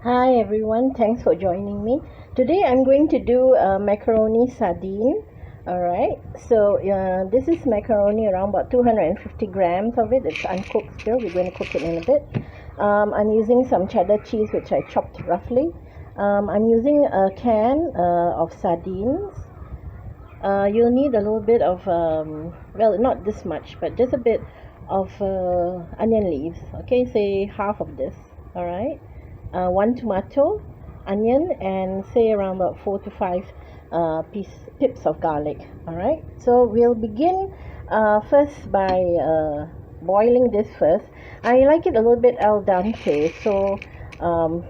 Hi everyone, thanks for joining me. Today I'm going to do macaroni sardine. Alright, so this is macaroni, around about 250 grams of it. It's uncooked still, we're going to cook it in a bit. I'm using some cheddar cheese which I chopped roughly. I'm using a can of sardines. You'll need a little bit of, well, not this much, but just a bit of onion leaves. Okay, say half of this. Alright. One tomato, onion, and say around about 4 to 5 pips of garlic. Alright, so we'll begin first by boiling this first. I like it a little bit al dente, so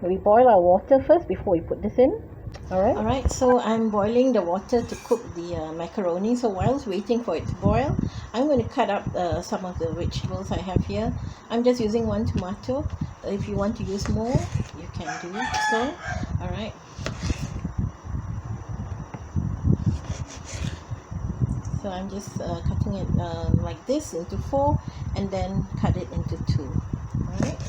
we boil our water first before we put this in. Alright, so I'm boiling the water to cook the macaroni. So whilst waiting for it to boil, I'm going to cut up some of the vegetables I have here. I'm just using one tomato. If you want to use more, you can do so. Alright. So I'm just cutting it like this into 4 and then cut it into 2. Alright.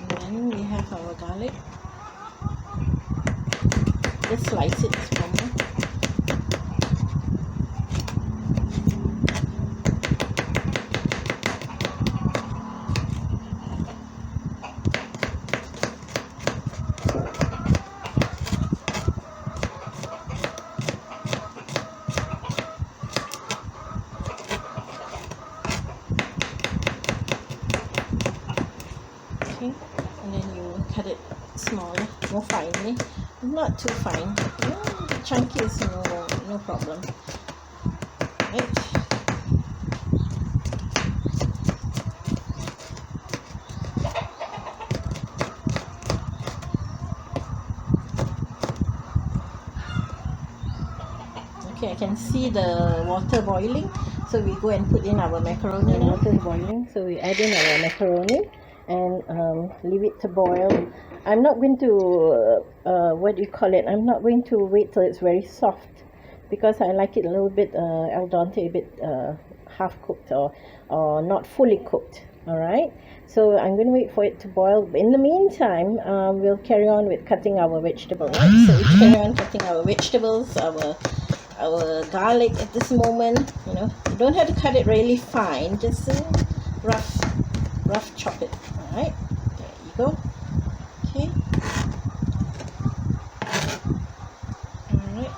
Then we have our garlic. Just slice it small. Okay, and then you cut it smaller, more finely, not too fine. The chunky is no problem. Right. Okay, I can see the water boiling, so we go and put in our macaroni. The water is boiling, so we add in our macaroni and leave it to boil. I'm not going to I'm not going to wait till it's very soft, because I like it a little bit al dente, a bit half cooked or not fully cooked. Alright, so I'm going to wait for it to boil. In the meantime, we'll carry on with cutting our vegetables. Right? So we carry on cutting our vegetables, our garlic at this moment. You don't have to cut it really fine, just rough chop it. Alright, there you go. Okay. Alright.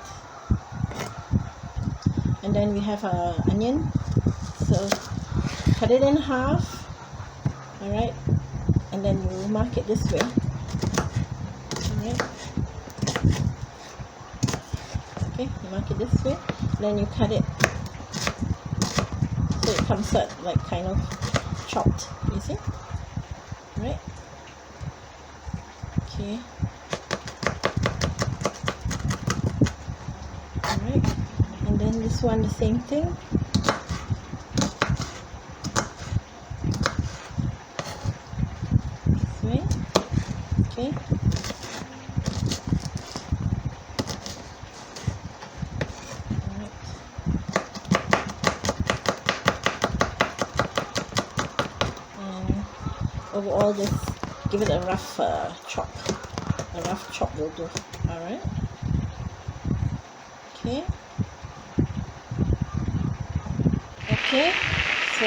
And then we have our onion. So cut it in half. Alright. And then you mark it this way. Alright. Okay, you mark it this way. Then you cut it so it comes out like kind of chopped, you see? Right? Okay. Alright. And then this one, the same thing. This way. Okay. Alright. And overall, just give it a rough chop. A rough chop will do. Alright. Okay. Okay. So,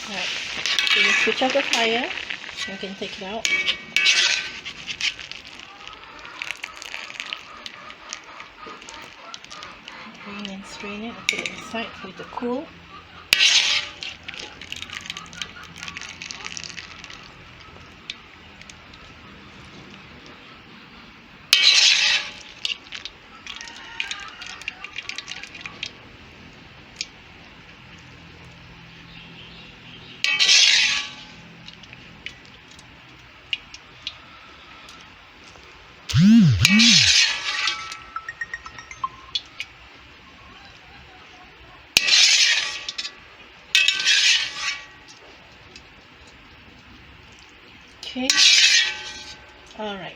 right. So you switch off the fire. You can take it out. And then strain it. Put it inside for it to cool. Okay. All right.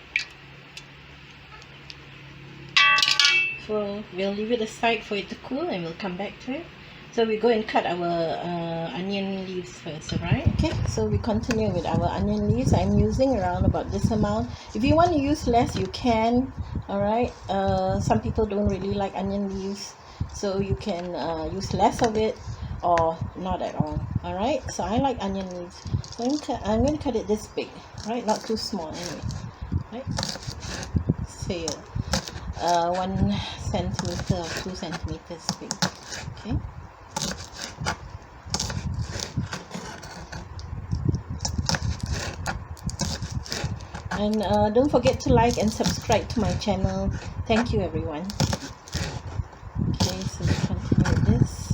So we'll leave it aside for it to cool, and we'll come back to it. So we go and cut our onion leaves first, alright? Okay, so we continue with our onion leaves. I'm using around about this amount. If you want to use less, you can, alright? Some people don't really like onion leaves, so you can use less of it or not at all, alright? So I like onion leaves. So I'm going to cut it this big, right? Not too small anyway, right? Say 1 centimeter or 2 centimeters big, okay? And don't forget to like and subscribe to my channel. Thank you, everyone. Okay, so we continue with this.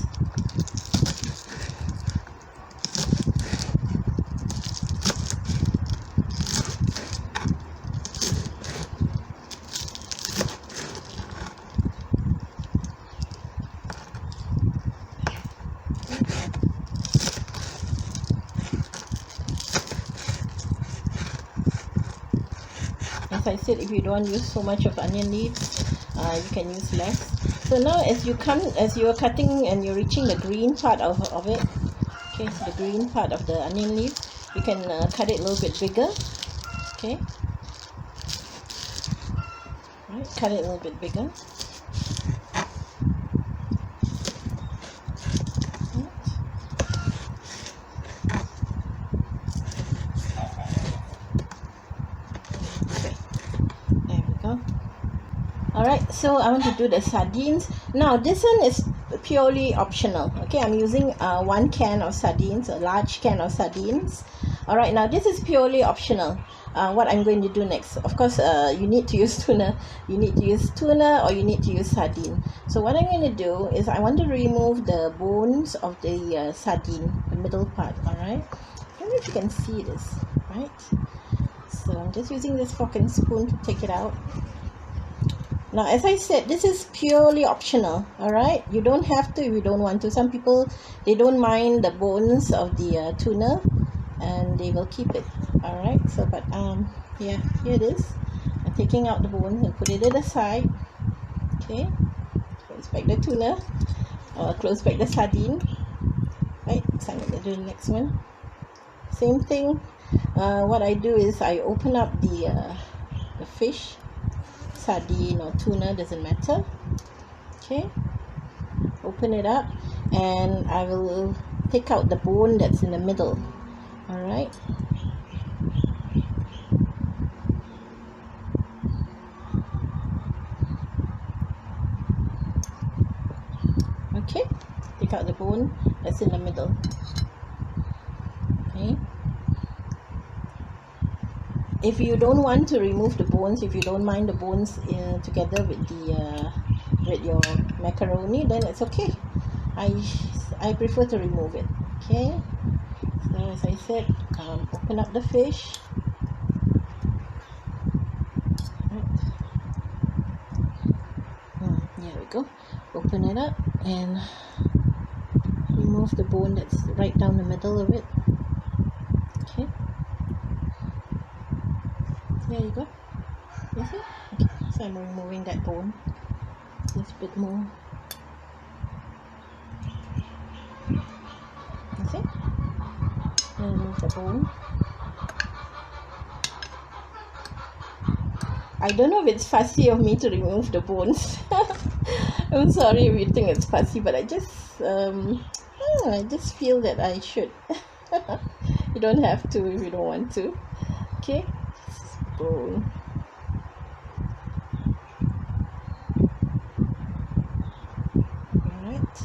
As I said, if you don't use so much of onion leaves, you can use less. So now as you're cutting and you're reaching the green part of it, okay, so the green part of the onion leaf, you can cut it a little bit bigger, okay, right, cut it a little bit bigger. Alright, so I want to do the sardines. Now this one is purely optional. Okay, I'm using 1 can of sardines, a large can of sardines. Alright, now this is purely optional. What I'm going to do next, of course, you need to use tuna. You need to use tuna or you need to use sardine. So what I'm going to do is I want to remove the bones of the sardine, the middle part. Alright, I don't know if you can see this, right? So I'm just using this fork and spoon to take it out. Now, as I said, this is purely optional, alright? You don't have to if you don't want to. Some people, they don't mind the bones of the tuna and they will keep it, alright? So, but, yeah, here it is. I'm taking out the bones and put it aside, okay? Close back the tuna, or close back the sardine, right? So I'm going to do the next one. Same thing. What I do is I open up the fish, sardine or tuna, doesn't matter, okay, open it up and I will take out the bone that's in the middle, alright, okay, take out the bone that's in the middle, okay. If you don't want to remove the bones, if you don't mind the bones together with the with your macaroni, then it's okay. I prefer to remove it, okay. So as I said, open up the fish, right. There we go. Open it up and remove the bone that's right down the middle of it, okay. There you go. You see? Okay, so I'm removing that bone. Just a bit more. You see? Remove the bone. I don't know if it's fussy of me to remove the bones. I'm sorry if you think it's fussy, but I just feel that I should. You don't have to if you don't want to. Okay. Bone. Alright.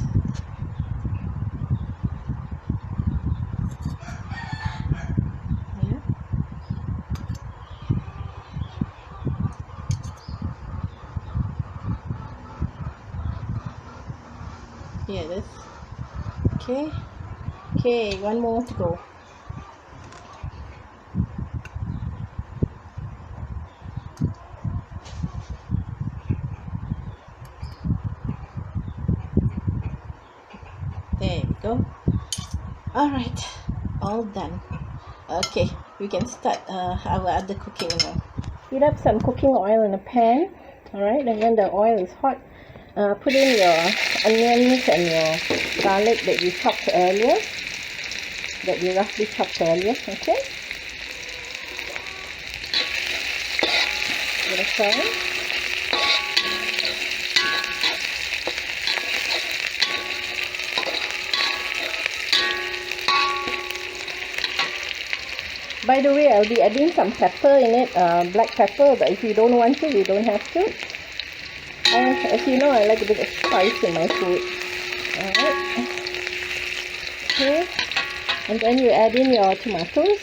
Yeah. Here it is. Okay. Okay, one more to go. There we go. Alright, all done. Okay, we can start our other cooking now. Heat up some cooking oil in a pan, alright, and when the oil is hot, put in your onions and your garlic that you chopped earlier, that you roughly chopped earlier, okay? Give it a fry. By the way, I'll be adding some pepper in it, black pepper, but if you don't want to, you don't have to. As you know, I like a bit of spice in my food. Alright. Okay. And then you add in your tomatoes.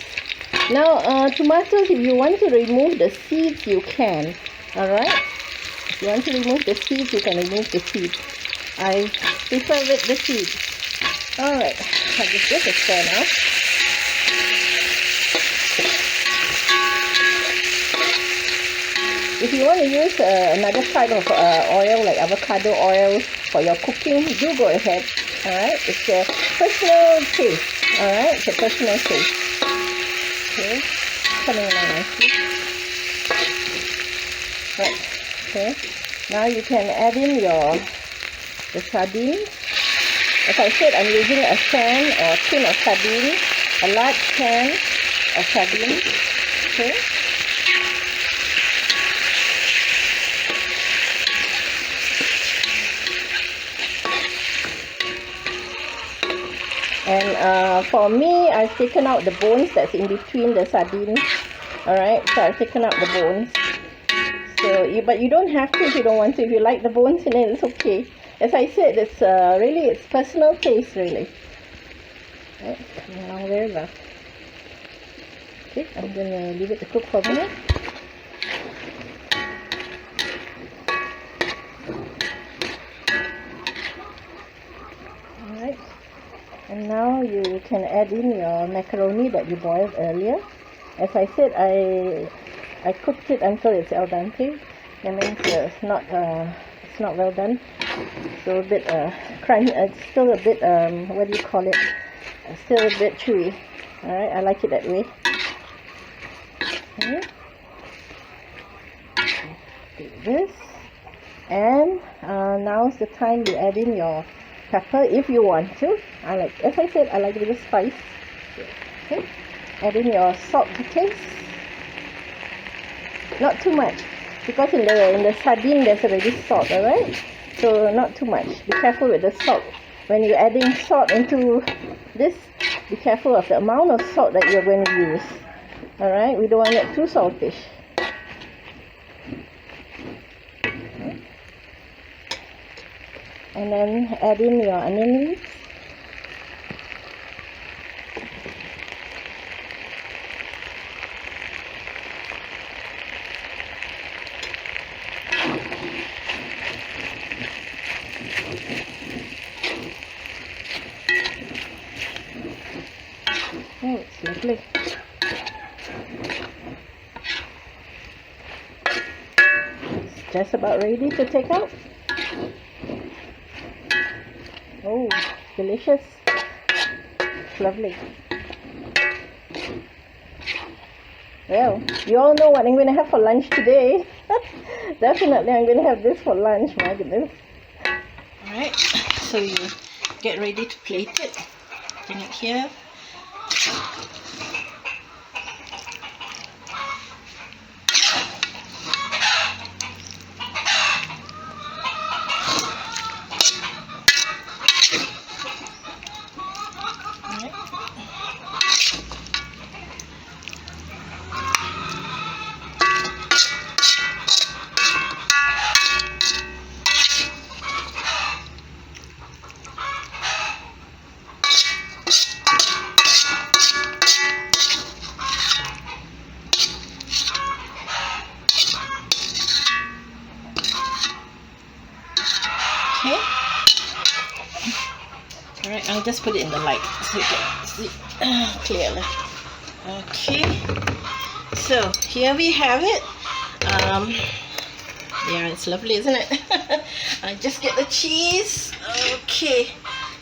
Now, tomatoes, if you want to remove the seeds, you can. Alright. If you want to remove the seeds, you can remove the seeds. I prefer with the seeds. Alright. I'll just give it a stir now. If you want to use another type of oil like avocado oil for your cooking, do go ahead. Alright, it's a personal taste. Alright, it's a personal taste. Okay, coming along nicely. Right, okay. Now you can add in the sardines. As I said, I'm using a can or tin of sardines, a large can of sardines. Okay. And for me, I've taken out the bones that's in between the sardines. Alright, so I've taken out the bones. So, but you don't have to if you don't want to. If you like the bones in it, it's okay. As I said, it's really, it's personal taste, really. Right, coming along very well. Okay, I'm going to leave it to cook for a minute. Alright. And now you can add in your macaroni that you boiled earlier. As I said, I cooked it until it's al dente. That means it's not well done. So a bit crunchy. It's still a bit what do you call it? Still a bit chewy. All right, I like it that way. Okay. Do this, and now's the time you add in your pepper if you want to. As I said, I like a bit of spice. Okay. Add in your salt to taste. Not too much, because in the sardine there's already salt, alright? So not too much. Be careful with the salt. When you're adding salt into this, be careful of the amount of salt that you're going to use. Alright, we don't want it too saltish. And then add in your onion rings. Oh, it's lovely. It's just about ready to take out. Oh, delicious. It's lovely. Well, you all know what I'm going to have for lunch today. Definitely I'm going to have this for lunch, my goodness. Alright, so you get ready to plate it. Bring it here. Okay. Alright, I'll just put it in the light so you can see clearly. Okay. So here we have it. Yeah, it's lovely, isn't it? I just get the cheese. Okay.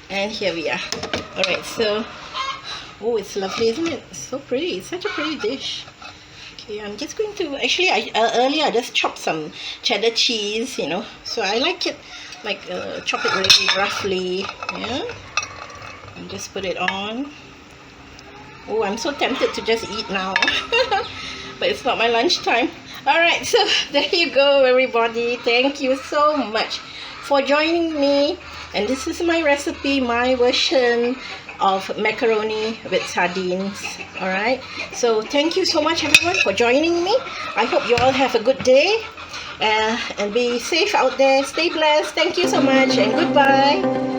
And here we are. Alright, so Oh, it's lovely, isn't it? It's so pretty. It's such a pretty dish. Okay, I'm just going to actually earlier I just chopped some cheddar cheese, you know. So I like it like chop it really roughly, yeah. And just put it on. Oh, I'm so tempted to just eat now. But it's not my lunchtime. Alright, so there you go, everybody. Thank you so much for joining me. And this is my recipe, my version of macaroni with sardines. Alright, so thank you so much, everyone, for joining me. I hope you all have a good day. And be safe out there. Stay blessed. Thank you so much, and goodbye.